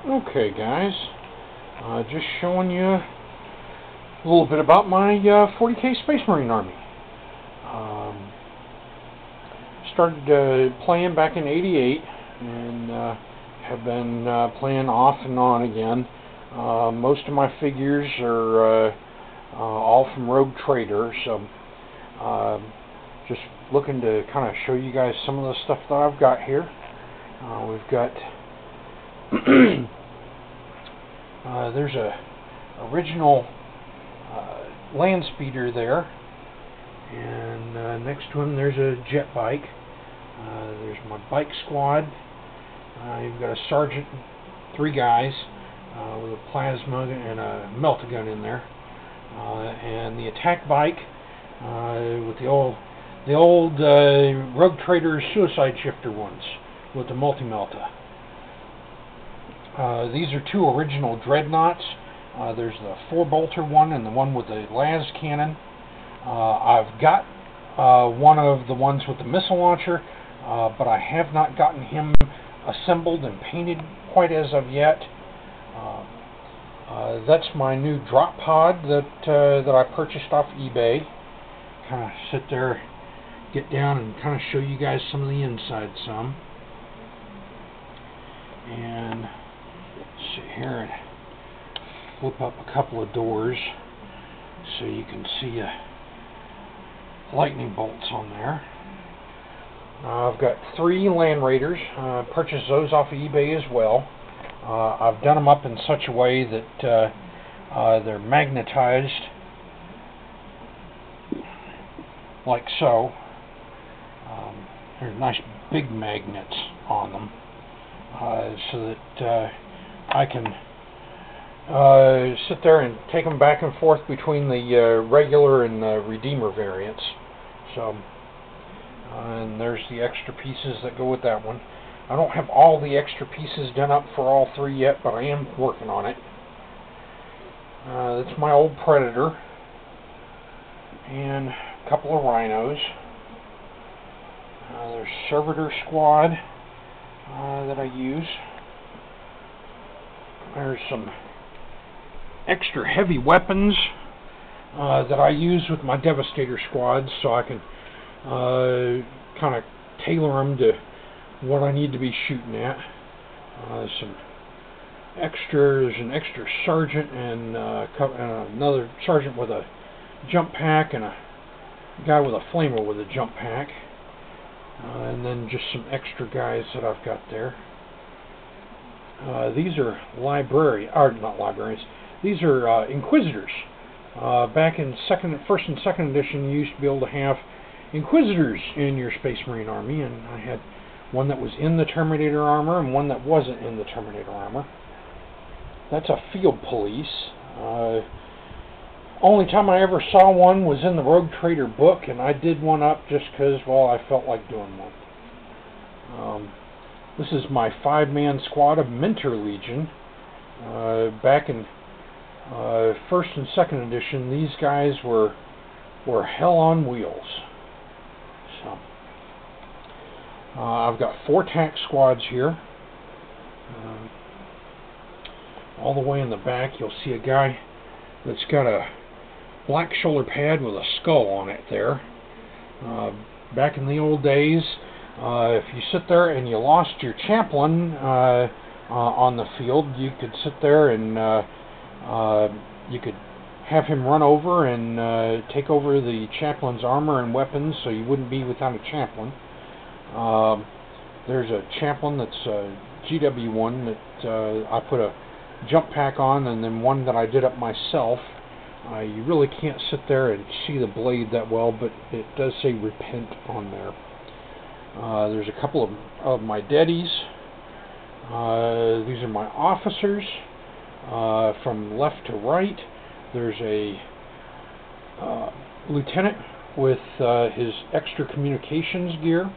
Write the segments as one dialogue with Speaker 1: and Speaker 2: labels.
Speaker 1: Okay, guys, just showing you a little bit about my 40K Space Marine Army. Started playing back in '88 and have been playing off and on again. Most of my figures are all from Rogue Trader, so just looking to kind of show you guys some of the stuff that I've got here. We've got there's a original land speeder there, and next to him there's a jet bike. There's my bike squad. You've got a sergeant, 3 guys with a plasma and a melt-a-gun in there, and the attack bike with the old Rogue Trader suicide shifter ones with the multi-melta. These are 2 original dreadnoughts. There's the 4-bolter one and the one with the las cannon. I've got one of the ones with the missile launcher, but I have not gotten him assembled and painted quite as of yet. That's my new drop pod that I purchased off eBay. Kind of sit there, get down, and kind of show you guys some of the inside some. And sit here and flip up a couple of doors so you can see lightning bolts on there. I've got 3 Land Raiders. Purchased those off of eBay as well. I've done them up in such a way that they're magnetized like so. There's nice big magnets on them, so that I can sit there and take them back and forth between the regular and Redeemer variants. So, and there's the extra pieces that go with that one. I don't have all the extra pieces done up for all 3 yet, but I am working on it. That's my old Predator and a couple of Rhinos. There's Servitor Squad that I use. There's some extra heavy weapons that I use with my Devastator squads, so I can kind of tailor them to what I need to be shooting at. There's an extra sergeant and another sergeant with a jump pack, and a guy with a flamer with a jump pack. And then just some extra guys that I've got there. These are not librarians. These are Inquisitors. Back in first and second edition, you used to be able to have Inquisitors in your Space Marine Army, and I had one that was in the Terminator armor and one that wasn't in the Terminator armor. That's a field police. Only time I ever saw one was in the Rogue Trader book, and I did one up just because, well, I felt like doing one. This is my 5-man squad of Mentor Legion. Back in first and second edition, these guys were hell on wheels. So I've got 4 tack squads here. All the way in the back, you'll see a guy that's got a black shoulder pad with a skull on it there. Back in the old days, if you sit there and you lost your chaplain on the field, you could sit there and you could have him run over and take over the chaplain's armor and weapons, so you wouldn't be without a chaplain. There's a chaplain that's a GW1 that I put a jump pack on, and then one that I did up myself. You really can't sit there and see the blade that well, but it does say repent on there. There's a couple of my daddies. These are my officers. From left to right, there's a lieutenant with his extra communications gear.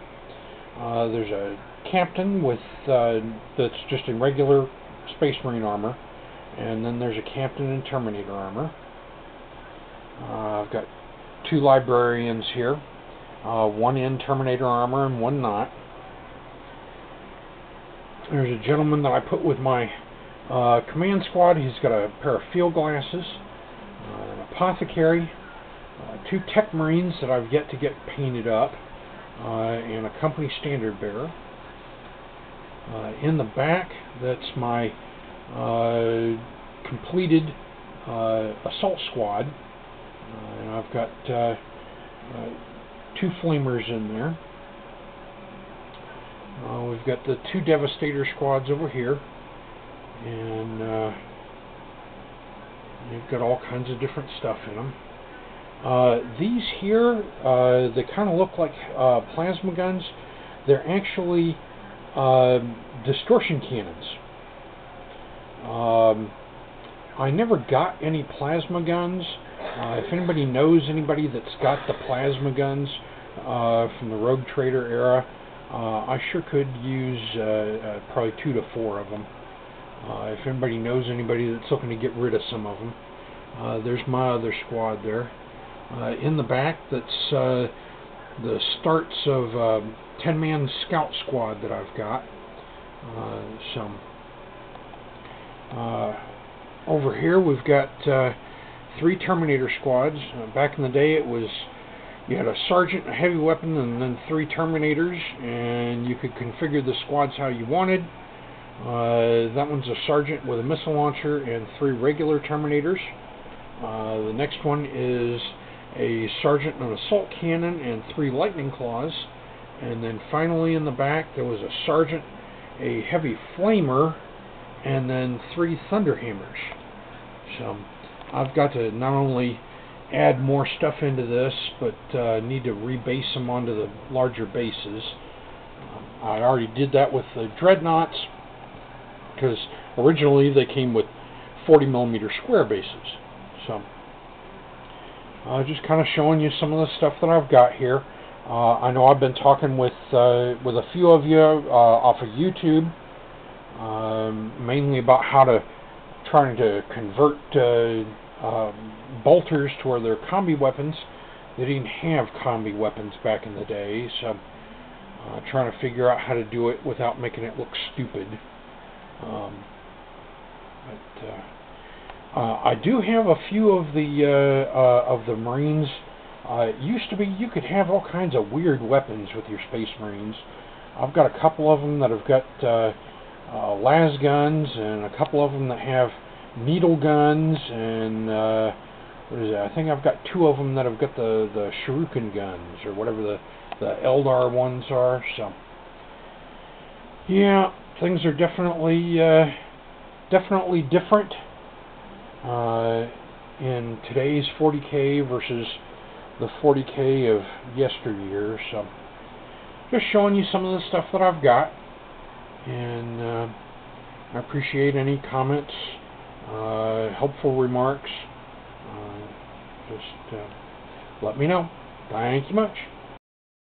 Speaker 1: There's a captain with that's just in regular Space Marine armor, and then there's a captain in Terminator armor. I've got 2 librarians here, one in Terminator armor and one not. There's a gentleman that I put with my Command squad, he's got a pair of field glasses, an apothecary, 2 tech marines that I've yet to get painted up, and a company standard bearer. In the back, that's my completed assault squad, and I've got 2 flamers in there. We've got the 2 devastator squads over here, and you've got all kinds of different stuff in them. These here, they kind of look like plasma guns. They're actually distortion cannons. I never got any plasma guns. If anybody knows anybody that's got the plasma guns from the Rogue Trader era, I sure could use probably 2 to 4 of them. If anybody knows anybody that's looking to get rid of some of them. There's my other squad there. In the back, that's the starts of 10-man scout squad that I've got. Over here we've got 3 Terminator squads. Back in the day it was, you had a sergeant, a heavy weapon, and then 3 Terminators, and you could configure the squads how you wanted. That one's a sergeant with a missile launcher and 3 regular Terminators. The next one is a sergeant and an assault cannon and 3 lightning claws. And then finally in the back there was a sergeant, a heavy flamer, and then 3 thunderhammers. So I've got to not only add more stuff into this, but need to rebase them onto the larger bases. I already did that with the dreadnoughts, because originally they came with 40mm square bases. So just kind of showing you some of the stuff that I've got here. I know I've been talking with a few of you off of YouTube, mainly about how to trying to convert bolters to where they're combi weapons. They didn't have combi weapons back in the day, so trying to figure out how to do it without making it look stupid. I do have a few of the Marines. It used to be you could have all kinds of weird weapons with your Space Marines. I've got a couple of them that have got las guns, and a couple of them that have needle guns, and what is it? I think I've got 2 of them that have got the shuriken guns, or whatever the Eldar ones are. So yeah, things are definitely different in today's 40K versus the 40K of yesteryear. So just showing you some of the stuff that I've got, and I appreciate any comments, helpful remarks. Just let me know. Thank you much.